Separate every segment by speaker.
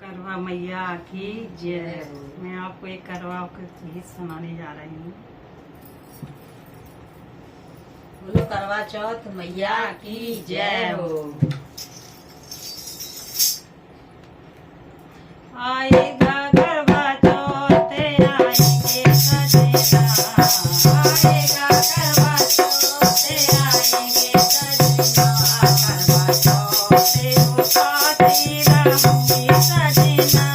Speaker 1: करवा मैया की जय। मैं आपको एक करवा गीत सुनाने जा रही हूँ।
Speaker 2: बोलो करवा चौथ मैया की जय हो।
Speaker 1: आएगा करवा चौथ आएंगे सजना, आएगा करवा चौथ आएंगे सजना, करवा चौथ को पाती रहूंगी सजना,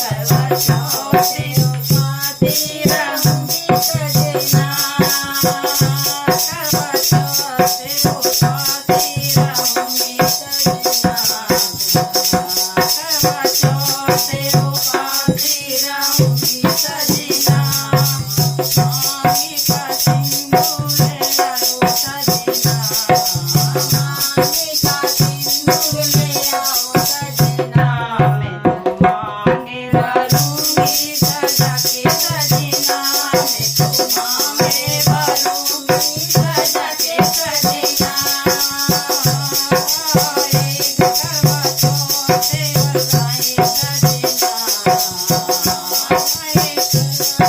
Speaker 1: करवा चौथ को पाती रहूंगी सजना, करवा चौथ को पाती रहूंगी सजना, करवा चौथ को पाती रहूंगी सजना, मांगी का सिंदूर ले आओ सजना, मांगी का सिंदूर ले आओ सजना, मैं तो मांगे भरूंगी सजा के सजना, मैं तो मांगे भरूंगी सजा के सजना, एक करवा चौथ बरसाए सजना, एक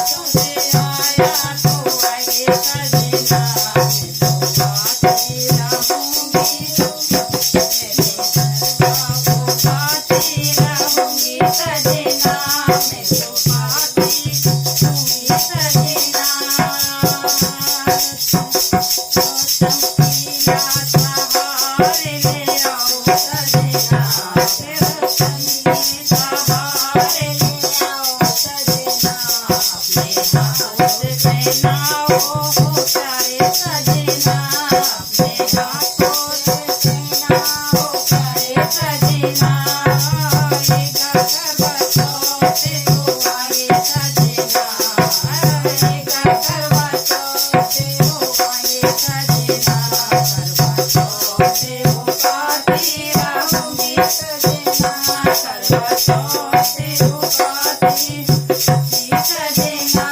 Speaker 1: तुझे आया तो आए सजना, मैं तो पाती रहूंगी पाती रहूंगी सजना, मैं तो पाती रहूंगी सजना, चमकीला सहार ले आओ सजना, चमकीला सहार ले आओ सजना, अपने हाथों से पहनाओ हो प्यारे सजना, अपने हाथों से पहनाओ प्यारे सजना, आएगा करवा चौथ को आए सजना, आएगा करवा चौथ को आए सजना, करवा चौथ को पाती रहूंगी सजना, करवा चौथ को पाती सजना,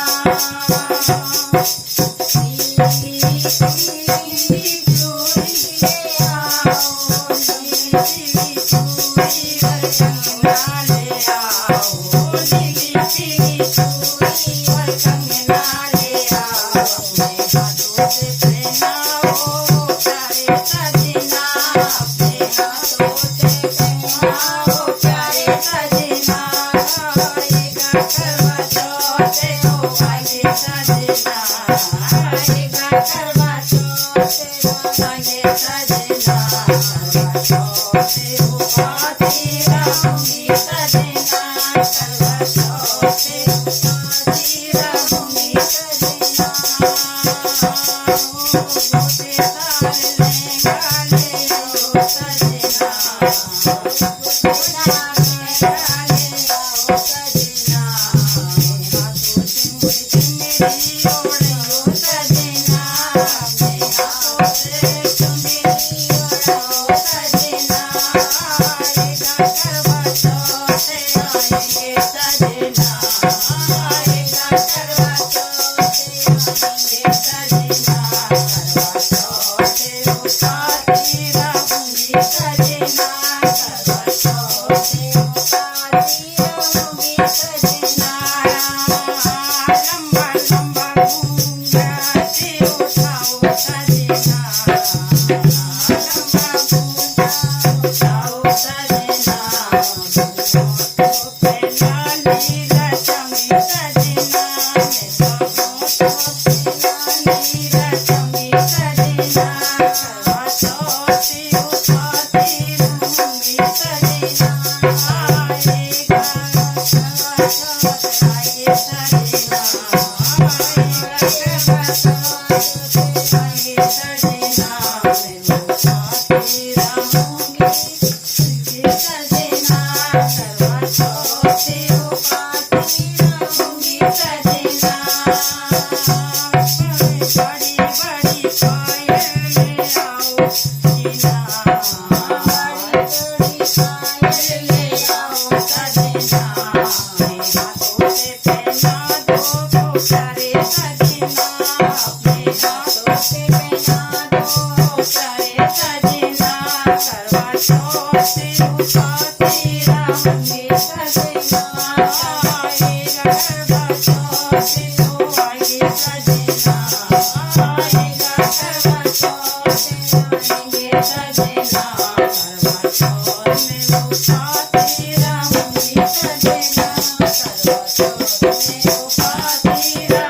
Speaker 1: नीली पीली चूड़ी ले आओ, नीली चूड़ी और कंगना ले आओ, नीली पीली चूड़ी और कंगना ले आओ, अपने हाथों से पहनाओ प्यारे सजना, अपने हाथों से पहनाओ प्यारे सजना, आएगा करवा चौथ को आए सजना, आएगा करवा चौथ को आए सजना, करवा चौथ को पाती रहूंगी सजना, करवा चौथ को पाती रहूंगी सजना, मोटे साल लहंगा ले आओ सजना, मोटा लहंगा ले आओ सजना, हाथों से चुनरी ओढ़ो सजना, अपने हाथों से चुनरी ओढ़ो सजना, आएगा करवा चौथ आएंगे सजना, आएगा करवा चौथ आएंगे सजना, करवा चौथ को पाती रहूंगी सजना, करवा चौथ को पाती रहूंगी सजना, लंबा लंबा घूंघट उठाओ सजना, लंबा घूंघट उठाओ सजना, होठों पे लाली रचमी सजना, मैं तो होठों पे लाली रचमी सजना, करवा चौथ को पाती रहूंगी सजना, आएगा करवा चौथ आए सजना, आएगा करवा चौथ आए सजना, मैं तो पाती रहूंगी सजना, करवा चौथ को पाती रहूंगी सजना, बड़ी बड़ी पायल ले आओ सजना, बड़ी बड़ी पायल ले आओ सजना, अपने हाथों से पहना दो हो प्यारे सजना, अपने हाथों से पहना दो हो प्यारे सजना, करवा चौथ को पाती रहूंगी सजना। સજના